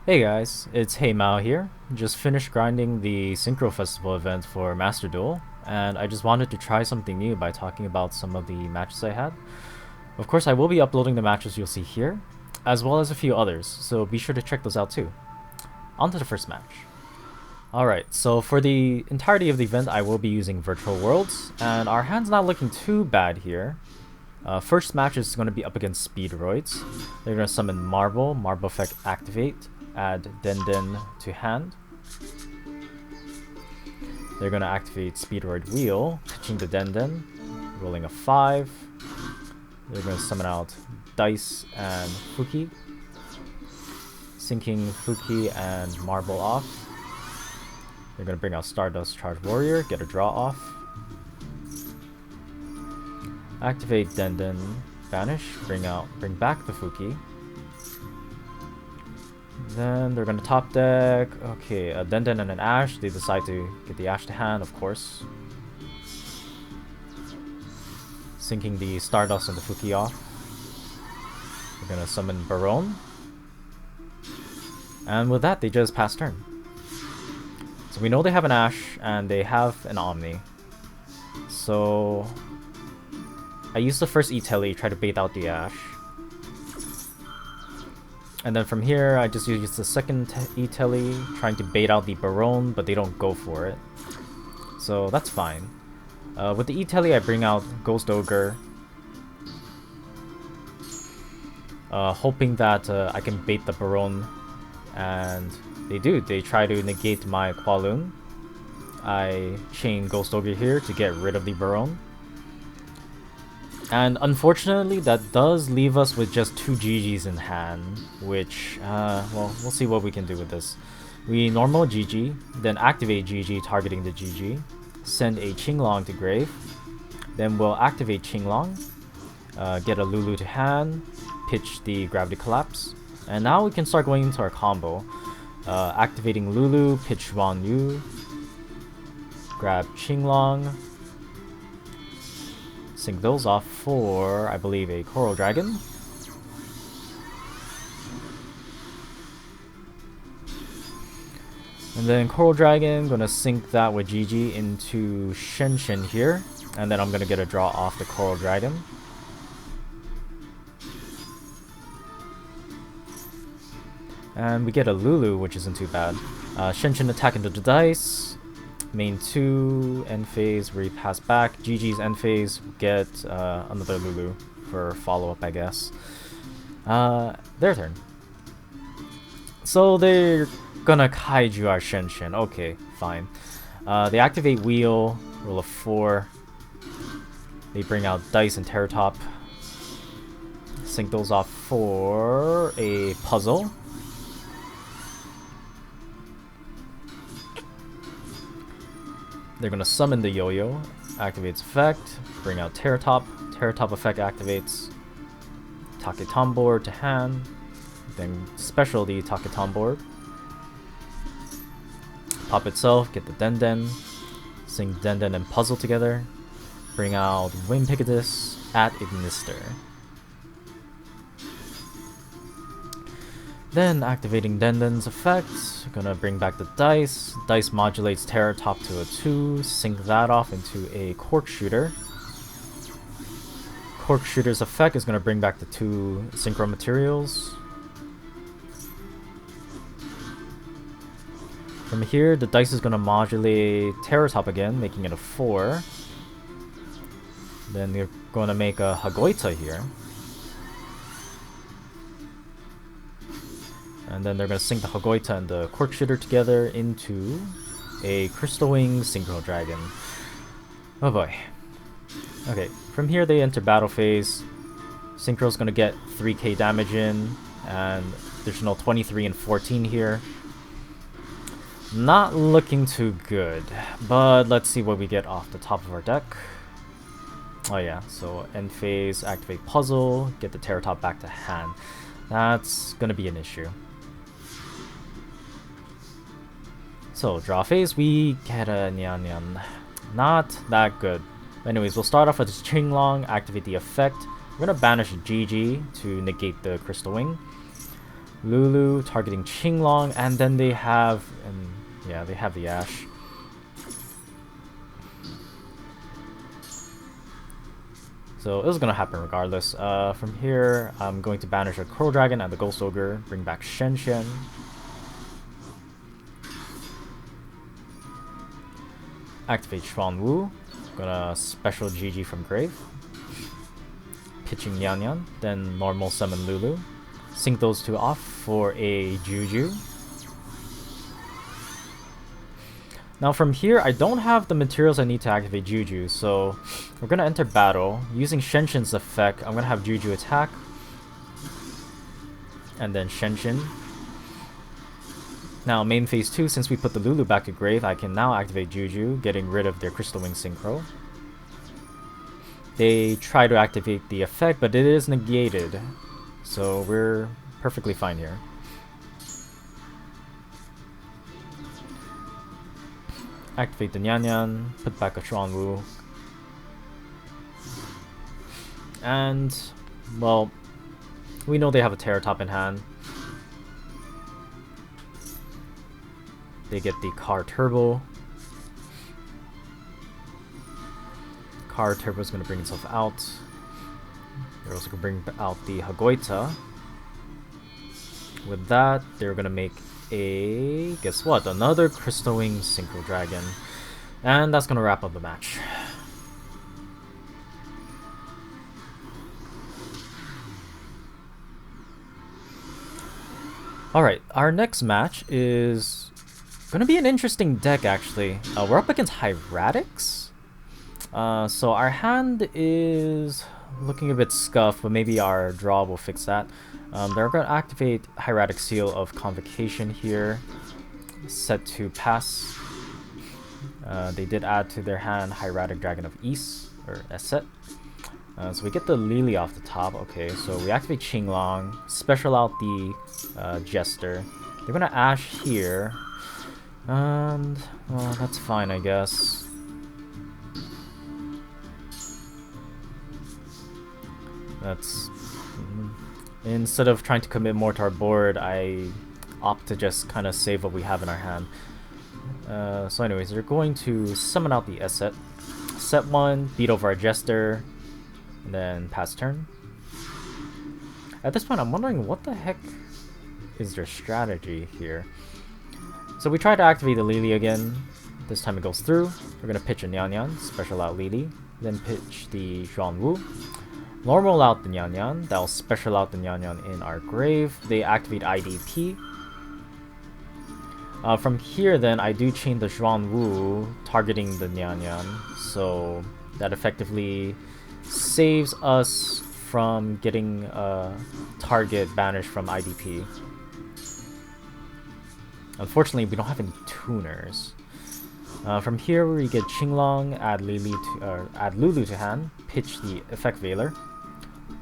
Hey guys, it's Hey Mao here. Just finished grinding the Synchro Festival event for Master Duel, and I just wanted to try something new by talking about some of the matches I had. Of course, I will be uploading the matches you'll see here, as well as a few others, so be sure to check those out too. On to the first match. Alright, so for the entirety of the event, I will be using Virtual Worlds, and our hand's not looking too bad here. First match is going to be up against Speedroids. They're going to summon Marble Effect Activate, add Den to hand. They're going to activate Speedroid Wheel, pitching the Den, rolling a 5. They're going to summon out Dice and Fuki, sinking Fuki and Marble off. They're going to bring out Stardust Charge Warrior, get a draw off. Activate Den, banish, bring back the Fuki. Then they're gonna top deck. Okay, a Den and an Ash. They decide to get the Ash to hand, of course. Sinking the Stardust and the Fuki off. They're gonna summon Baronne. And with that, they just pass turn. So we know they have an Ash and they have an Omni. So I used the first E-Telly, try to bait out the Ash. And then from here, I just use the second E-Telly, trying to bait out the Baronne, but they don't go for it. So that's fine. With the E-Telly, I bring out Ghost Ogre, hoping that I can bait the Baronne, and they do. They try to negate my Qualoon. I chain Ghost Ogre here to get rid of the Baronne. And unfortunately, that does leave us with just 2 GGs in hand, which, well, we'll see what we can do with this. We normal GG, then activate GG targeting the GG, send a Qinglong to grave, then we'll activate Qinglong, get a Lulu to hand, pitch the Gravity Collapse, and now we can start going into our combo. Activating Lulu, pitch Wan Yu, grab Qinglong, sync those off for, I believe, a Coral Dragon. And then Coral Dragon, gonna sync that with GG into Shen here. And then I'm gonna get a draw off the Coral Dragon. And we get a Lulu, which isn't too bad. Shen attack into the dice. Main 2, end phase, where you pass back. GG's end phase, get another Lulu for follow-up, I guess. Their turn. So they're gonna Kaiju our Shen. Okay, fine. They activate Wheel, roll a 4. They bring out Dice and Terratop. Sync those off for a Puzzle. They're gonna summon the Yo-Yo, activates effect, bring out Terratop, Terratop effect activates, Take Tombor to hand, then specialty Take Tombor. Pop itself, get the Den, sync Den and Puzzle together, bring out Wimpegatus at Ignister. Then activating Denden's effect, gonna bring back the Dice. Dice modulates Terratop to a 2, sync that off into a Cork Shooter. Cork Shooter's effect is gonna bring back the 2 Synchro materials. From here, the Dice is gonna modulate Terratop again, making it a 4. Then you're gonna make a Hagoita here. And then they're going to sync the Hagoita and the Cork Shooter together into a Crystal Wing Synchro Dragon. Oh boy. Okay, from here they enter battle phase. Synchro's going to get 3k damage in, and additional 23 and 14 here. Not looking too good, but let's see what we get off the top of our deck. Oh yeah, so end phase, activate Puzzle, get the Terratop back to hand. That's going to be an issue. So, draw phase, we get a Nyan. Not that good. Anyways, we'll start off with Qinglong, activate the effect. We're gonna banish GG to negate the Crystal Wing. Lulu targeting Qinglong, and then they have, yeah, they have the Ash. So it was gonna happen regardless. From here, I'm going to banish a Crow Dragon and the Ghost Ogre, bring back Shen Shen. Activate Xuan Wu. Gonna special GG from Grave. Pitching Yan Yan, then normal summon Lulu. Sync those two off for a Juju. Now from here, I don't have the materials I need to activate Juju, so we're gonna enter battle. Using Shen Shen's effect, I'm gonna have Juju attack. And then Shen Shen. Now main phase 2, since we put the Lulu back to Grave, I can now activate Juju, getting rid of their Crystal Wing Synchro. They try to activate the effect, but it is negated. So we're perfectly fine here. Activate the Nyan Nyan, put back a Xuan Wu. And, well, we know they have a Terror Top in hand. They get the Car Turbo. Car Turbo is going to bring itself out. They're also going to bring out the Hagoita. With that, they're going to make a... guess what? Another Crystal Wing Synchro Dragon. And that's going to wrap up the match. Alright, our next match is going to be an interesting deck, actually. We're up against Hieratics. So our hand is looking a bit scuffed, but maybe our draw will fix that. They're going to activate Hieratic Seal of Convocation here, set to pass. They did add to their hand Hieratic Dragon of East, or Esset. So we get the Lily off the top. Okay, so we activate Qinglong, special out the Jester. They're going to Ash here, and well, that's fine, I guess. That's... instead of trying to commit more to our board, I opt to just kind of save what we have in our hand. So anyways, they're going to summon out the Esset. Set 1, beat over our Jester, and then pass turn. At this point, I'm wondering what the heck is their strategy here. So we try to activate the Lily again. This time it goes through. We're going to pitch a Nyan Nyan, special out Lily, then pitch the Xuan Wu. Normal out the Nyan Nyan, that'll special out the Nyan Nyan in our grave. They activate IDP. From here then, I do chain the Xuan Wu, targeting the Nyan Nyan, so that effectively saves us from getting a target banished from IDP. Unfortunately, we don't have any tuners. From here, we get Qinglong, add Lulu to hand, pitch the Effect Veiler.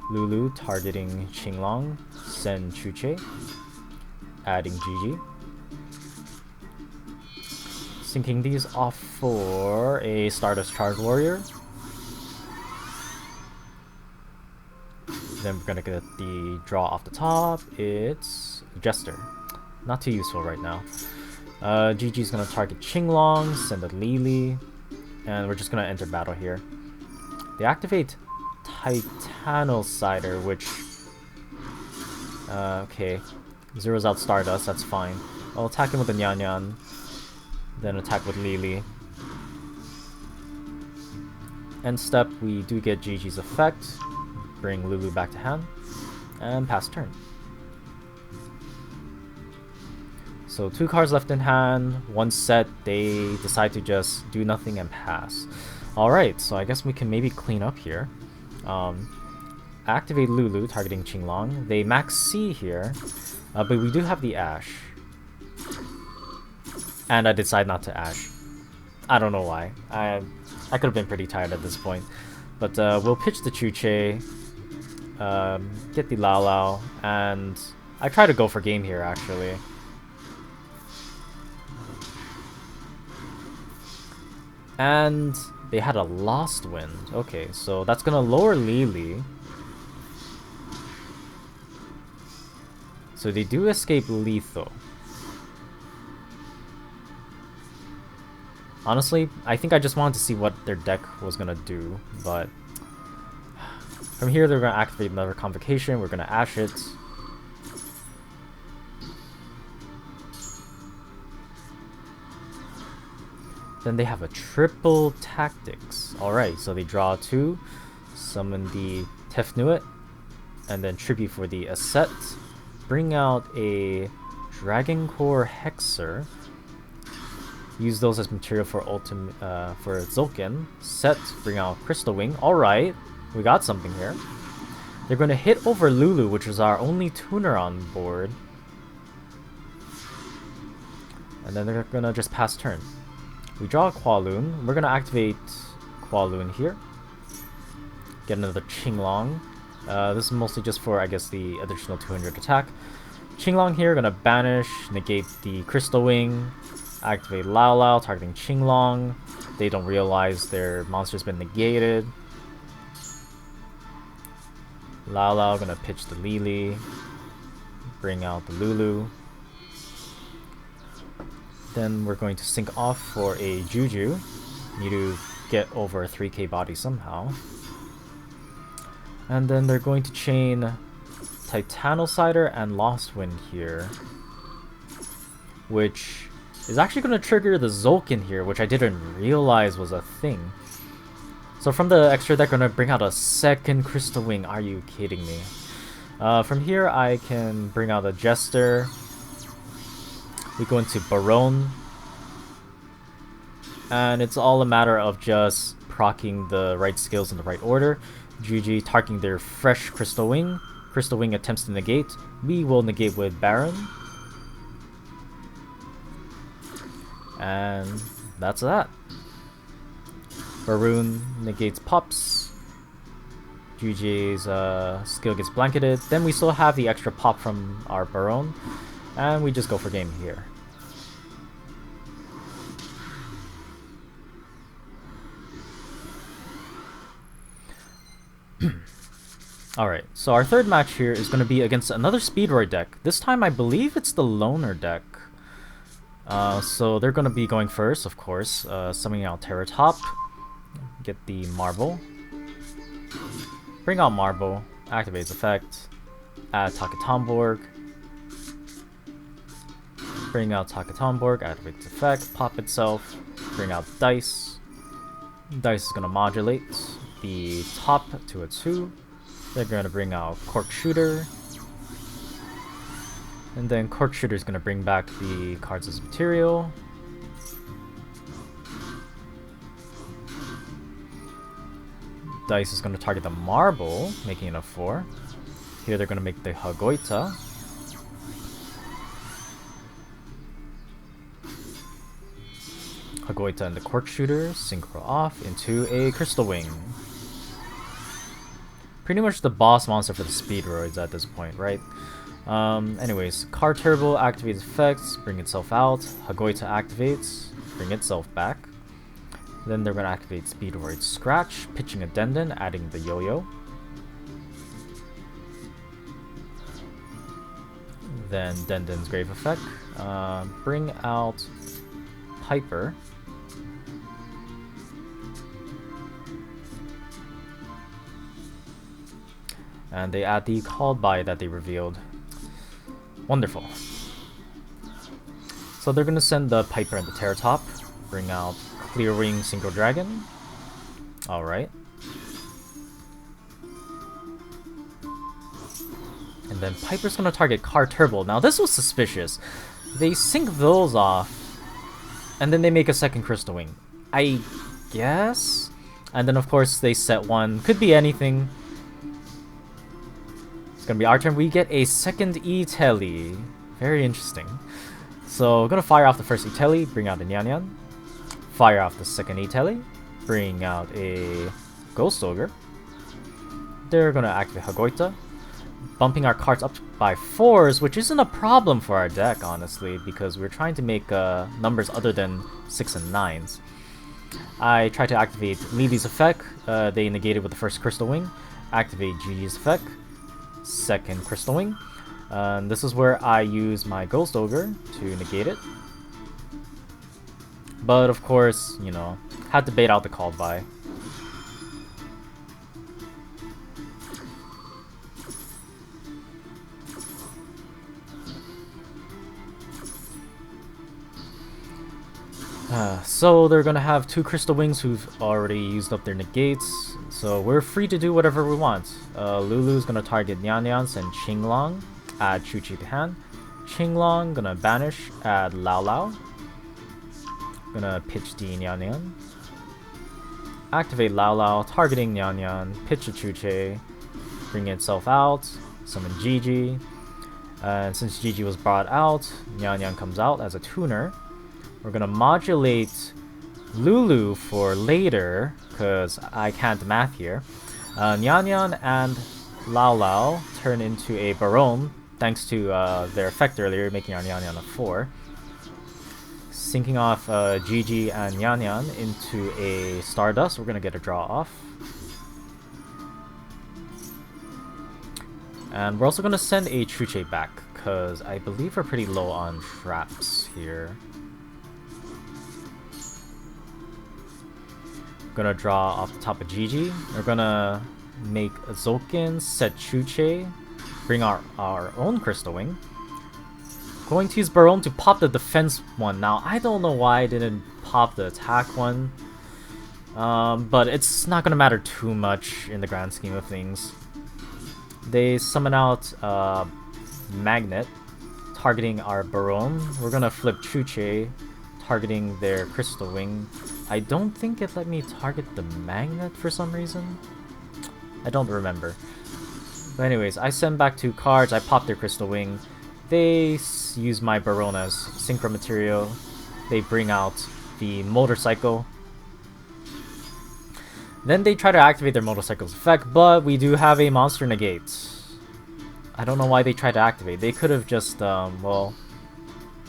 Lulu targeting Qinglong, send Chuche, adding GG. Syncing these off for a Stardust Charge Warrior. Then we're gonna get the draw off the top. It's Jester. Not too useful right now. GG's gonna target Qinglong, send a Lily, and we're just gonna enter battle here. They activate Titanocider, which... okay. Zeroes out Stardust, that's fine. I'll attack him with the Nyan Nyan, then attack with Lily. End step, we do get GG's effect, bring Lulu back to hand, and pass turn. So 2 cards left in hand, 1 set, they decide to just do nothing and pass. Alright, so I guess we can maybe clean up here. Activate Lulu, targeting Qinglong. They max C here, but we do have the Ash. And I decide not to Ash. I don't know why. I could have been pretty tired at this point. But we'll pitch the Chuche, get the Lao Lao, and I try to go for game here actually. And they had a Lost Wind. Okay, so that's gonna lower Lily. So So they do escape lethal. Honestly, I think I just wanted to see what their deck was gonna do, but from here they're gonna activate another Convocation. We're gonna Ash it. Then they have a triple Tactics. Alright, so they draw 2, summon the Tefnuit, and then tribute for the Asset. Bring out a Dragon Core Hexer. Use those as material for for Zulkin. Set, bring out Crystal Wing. Alright, we got something here. They're going to hit over Lulu, which is our only tuner on board. And then they're going to just pass turn. We draw a Qualoon. We're going to activate Qualoon here. Get another Qinglong. This is mostly just for, I guess, the additional 200 attack. Qinglong here, going to banish, negate the Crystal Wing. Activate Lao Lao, targeting Qinglong. They don't realize their monster's been negated. Lao Lao gonna pitch the Lili. Bring out the Lulu. Then we're going to sync off for a Juju. Need to get over a 3k body somehow. And then they're going to chain Titanocider and Lost Wind here. Which is actually going to trigger the Zulkin here, which I didn't realize was a thing. So from the extra deck, I'm going to bring out a second Crystal Wing. Are you kidding me? From here, I can bring out a Jester. We go into Baronne. And it's all a matter of just proccing the right skills in the right order. GG targeting their fresh Crystal Wing. Crystal Wing attempts to negate. We will negate with Baron. And that's that. Baroon negates pops. GG's skill gets blanketed. Then we still have the extra pop from our Baronne. And we just go for game here. Alright, so our third match here is going to be against another Speedroid deck. This time I believe it's the Loner deck. So they're going to be going first, of course. Summoning out Terra Top. Get the Marble. Bring out Marble. Activates effect. Add Takatomborg. Bring out Takatomborg. Activates effect. Pop itself. Bring out Dice. Dice is going to modulate the top to a 2. They're going to bring out Cork Shooter. And then Cork Shooter is going to bring back the cards as material. Dice is going to target the Marble, making it a 4. Here they're going to make the Hagoita. Hagoita and the Cork Shooter synchro off into a Crystal Wing. Pretty much the boss monster for the Speedroids at this point, right? Anyways, Car Turbo activates effects, bring itself out. Hagoita activates, bring itself back. Then they're going to activate Speedroid Scratch, pitching a Denden, adding the Yo-Yo. Then Denden's Grave Effect. Bring out Piper. And they add the Called By that they revealed. Wonderful. So they're going to send the Piper and the Terra Top. Bring out Clearwing Synchro Dragon. Alright. And then Piper's going to target Car Turbo. Now this was suspicious. They sync those off. And then they make a second Crystal Wing. I guess? And then of course they set one. Could be anything. It's gonna be our turn. We get a second E-Telly. Very interesting. So we're gonna fire off the first E-Telly, bring out a Nyan. Fire off the second E-Telly, bring out a Ghost Ogre. They're gonna activate Hagoita, bumping our cards up by 4s, which isn't a problem for our deck, honestly, because we're trying to make numbers other than 6 and 9s. I tried to activate Lili's effect. They negated with the first Crystal Wing. Activate Gigi's effect. Second Crystal Wing. And this is where I use my Ghost Ogre to negate it. But of course, you know, had to bait out the called by. So they're gonna have 2 Crystal Wings who've already used up their negates, so we're free to do whatever we want. Lulu's gonna target Nyan Nyan, send Qinglong, add Chu Chi to hand. Qinglong gonna banish, add Lao Lao. Gonna pitch the Nyan Nyan. Activate Lao Lao, targeting Nyan Nyan, pitch a Chu Chi, bring itself out, summon Gigi. And since Gigi was brought out, Nyan Nyan comes out as a tuner. We're gonna modulate Lulu for later, because I can't math here. Nyan Nyan and Lao Lao turn into a Baron, thanks to their effect earlier, making our Nyan Nyan a 4. Syncing off Gigi and Nyan Nyan into a Stardust, we're gonna get a draw off. And we're also gonna send a Chuche back, because I believe we're pretty low on traps here. Gonna draw off the top of Gigi. We're gonna make a Zokin, set Chuche, bring our own Crystal Wing. Going to use Baron to pop the defense one. Now, I don't know why I didn't pop the attack one. But it's not gonna matter too much in the grand scheme of things. They summon out Magnet, targeting our Baron. We're gonna flip Chuche, targeting their Crystal Wing. I don't think it let me target the Magnet for some reason. I don't remember. But anyways, I send back 2 cards, I pop their Crystal Wing. They use my Baron as Synchro material. They bring out the Motorcycle. Then they try to activate their Motorcycle's effect, but we do have a Monster Negate. I don't know why they tried to activate. They could have just, well...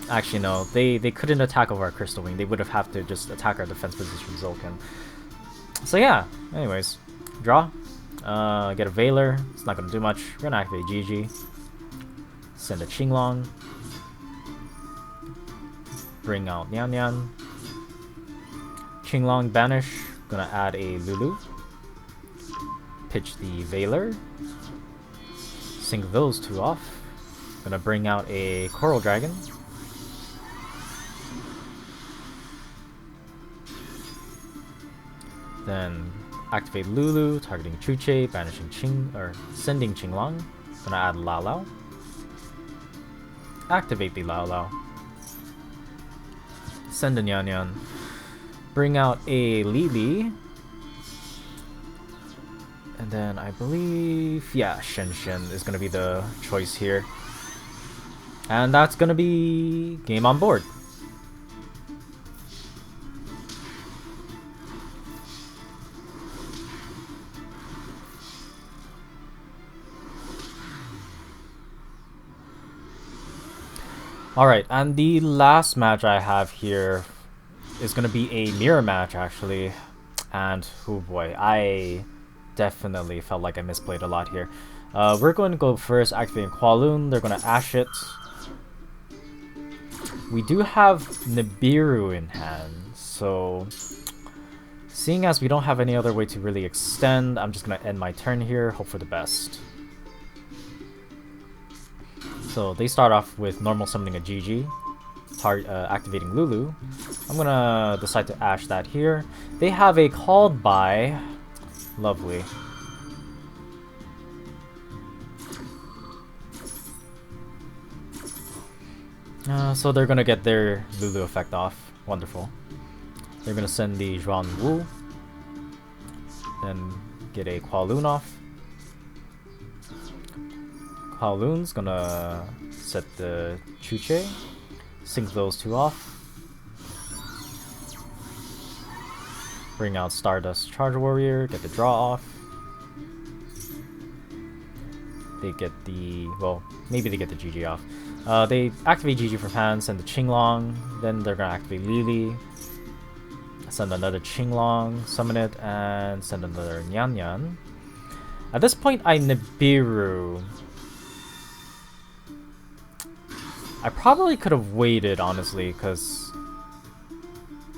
Actually, no. They couldn't attack over our Crystal Wing. They would have to just attack our defense position Zolkin. So yeah, anyways. Draw. Get a Veiler. It's not gonna do much. We're gonna activate Gigi. Send a Qinglong. Bring out Nyan Nyan. Qinglong banish. Gonna add a Lulu. Pitch the Veiler. Sync those 2 off. Gonna bring out a Coral Dragon. Then activate Lulu, targeting Chuche, banishing sending Qinglong. Gonna add Lao Lao. Activate the Lao Lao. Send a Nyan Nyan. Bring out a Lili. And then I believe, yeah, Shen Shen is gonna be the choice here. And that's gonna be game on board. Alright, and the last match I have here is going to be a mirror match, actually. And, oh boy, I definitely felt like I misplayed a lot here. We're going to go first, activating Kowloon. They're going to Ash it. We do have Nibiru in hand, so... Seeing as we don't have any other way to really extend, I'm just going to end my turn here, hope for the best. So they start off with normal summoning a Gigi, activating Lulu. I'm gonna decide to Ash that here. They have a called by. Lovely. So they're gonna get their Lulu effect off. Wonderful. They're gonna send the Zhuan Wu. Then get a Kowloon off. Kowloon's gonna set the Chuche, sync those 2 off, bring out Stardust Charge Warrior, get the draw off. They get the, well, maybe they get the GG off. They activate GG from hand, send the Qinglong, then they're gonna activate Lili, send another Qinglong, summon it, and send another Nyan Nyan. At this point, I Nibiru. I probably could have waited, honestly, because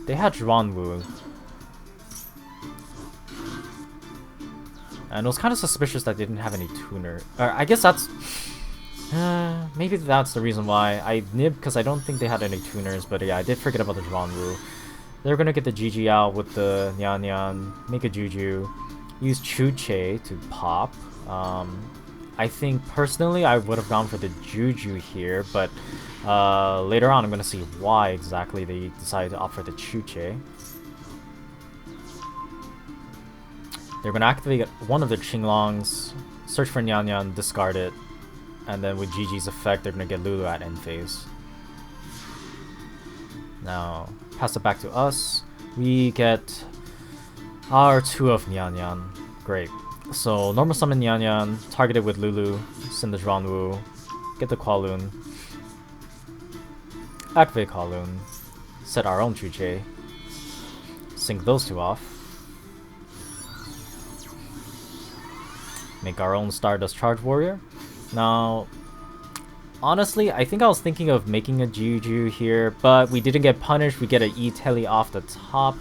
they had Zhuanwu. And it was kind of suspicious that they didn't have any tuner. I guess that's... maybe that's the reason why. I nibbed because I don't think they had any tuners, but yeah, I did forget about the Zhuanwu. They're gonna get the GG out with the Nyan Nyan, make a Juju, use Chuche to pop. I think personally I would have gone for the Juju here, but later on I'm gonna see why exactly they decided to opt for the Chuche. They're gonna activate one of their Qinglongs, search for Nyan Nyan, discard it, and then with GG's effect they're gonna get Lulu at end phase. Now, pass it back to us. We get our 2 of Nyan Nyan. Great. So, normal summon Nyan Nyan, targeted with Lulu, send the Zhuanwu, get the Kowloon, activate Kowloon, set our own Chuche, sync those 2 off, make our own Stardust Charge Warrior. Now, honestly, I think I was thinking of making a Juju here, but we didn't get punished. We get an E-Telly off the top.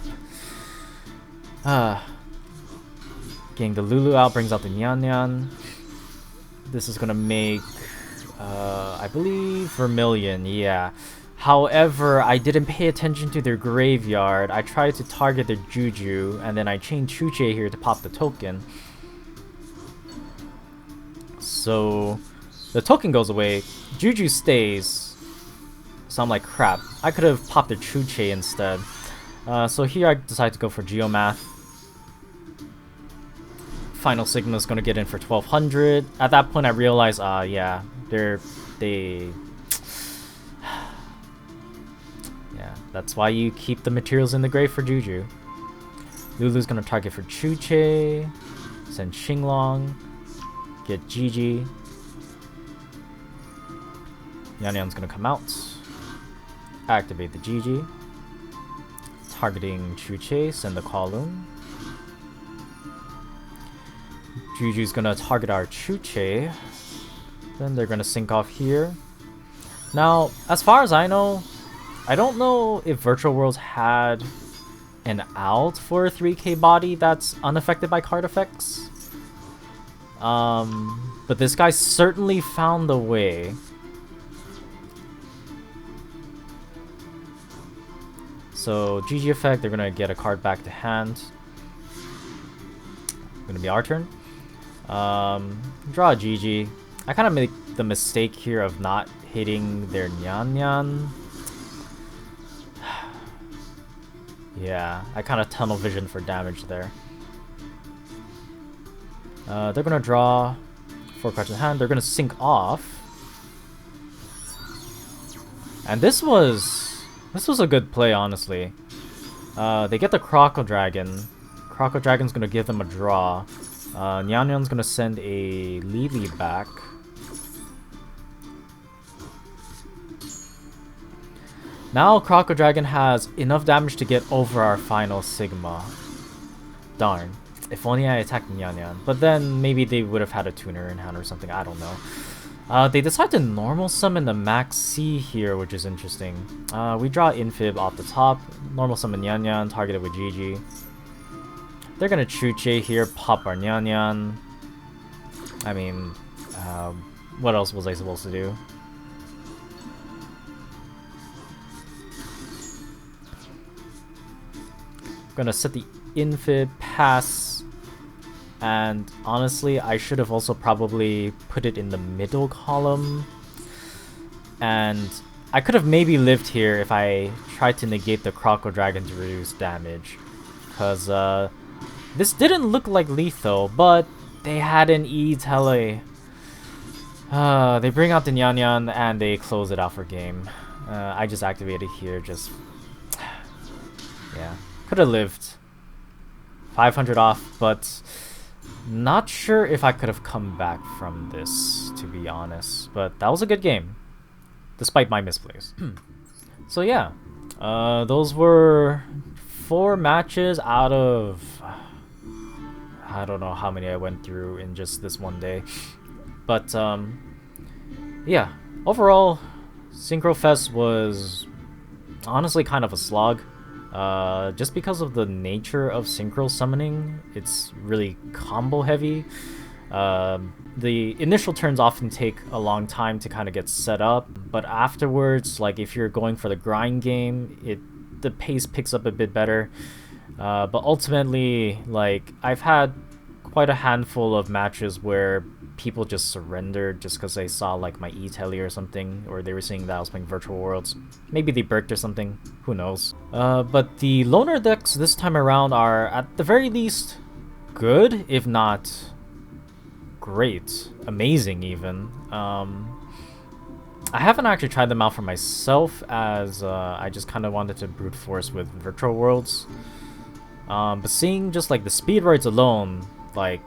Getting the Lulu out brings out the Nyan Nyan. This is gonna make, I believe, Vermilion, yeah. However, I didn't pay attention to their graveyard. I tried to target their Juju, and then I chained Chuche here to pop the token. So, the token goes away, Juju stays, so I'm like, crap, I could have popped the Chuche instead. So here I decide to go for Geomath. Final Sigma is gonna get in for 1200. At that point I realized, yeah, they... yeah, that's why you keep the materials in the grave for Juju. Lulu's gonna target for Chuche, send Qinglong, get GG. Nyan Nyan's gonna come out, activate the GG, targeting Chuche, send the Kowloon. Juju's gonna target our Chuche, then they're gonna sync off here. Now, as far as I know, I don't know if Virtual Worlds had an out for a 3k body that's unaffected by card effects. But this guy certainly found a way. So, GG effect, they're gonna get a card back to hand. Gonna be our turn. Draw a GG. I kind of made the mistake here of not hitting their Nyan Nyan. Yeah, I kind of tunnel vision for damage there. They're gonna draw 4 cards in hand. They're gonna sync off. And this was a good play, honestly. They get the Croco Dragon. Croco Dragon's gonna give them a draw. Nyan Nyan's gonna send a Lily back. Now Croco Dragon has enough damage to get over our final Sigma. Darn. If only I attacked Nyan Nyan. But then maybe they would have had a tuner in hand or something, I don't know. They decide to normal summon the Max C here, which is interesting. We draw Infib off the top. Normal summon Nyan Nyan, targeted with GG. They're gonna Chuche here, pop our Nyan Nyan. I mean, what else was I supposed to do? Gonna set the Infib, pass. And honestly, I should have also probably put it in the middle column. And I could have maybe lived here if I tried to negate the Croco Dragon to reduce damage. Because this didn't look like lethal, but they had an E-Tele. They bring out the Nyan Nyan and they close it out for game. I just activated here, just... yeah, could have lived. 500 off, but... not sure if I could have come back from this, to be honest. But that was a good game, despite my misplays. So yeah, those were 4 matches out of... I don't know how many I went through in just this one day. But yeah, overall, Synchro Fest was honestly kind of a slog. Just because of the nature of synchro summoning, it's really combo heavy. The initial turns often take a long time to kind of get set up, but afterwards, like if you're going for the grind game, the pace picks up a bit better. But ultimately, like I've had quite a handful of matches where people just surrendered just because they saw like my e-telly or something, or they were seeing that I was playing Virtual Worlds. Maybe they burked or something, who knows. But the loner decks this time around are at the very least good, if not great, amazing even. I haven't actually tried them out for myself, as I just kind of wanted to brute force with Virtual Worlds. But seeing just like the speed rides alone, like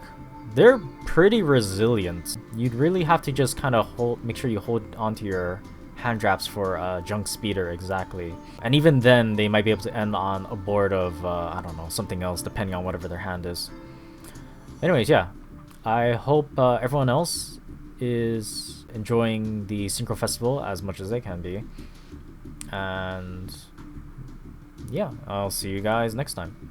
they're pretty resilient. You'd really have to just kind of make sure you hold onto your hand traps for junk speeder exactly. And even then, they might be able to end on a board of I don't know, something else depending on whatever their hand is. Anyways, yeah, I hope everyone else is enjoying the Synchro Festival as much as they can be. And yeah, I'll see you guys next time.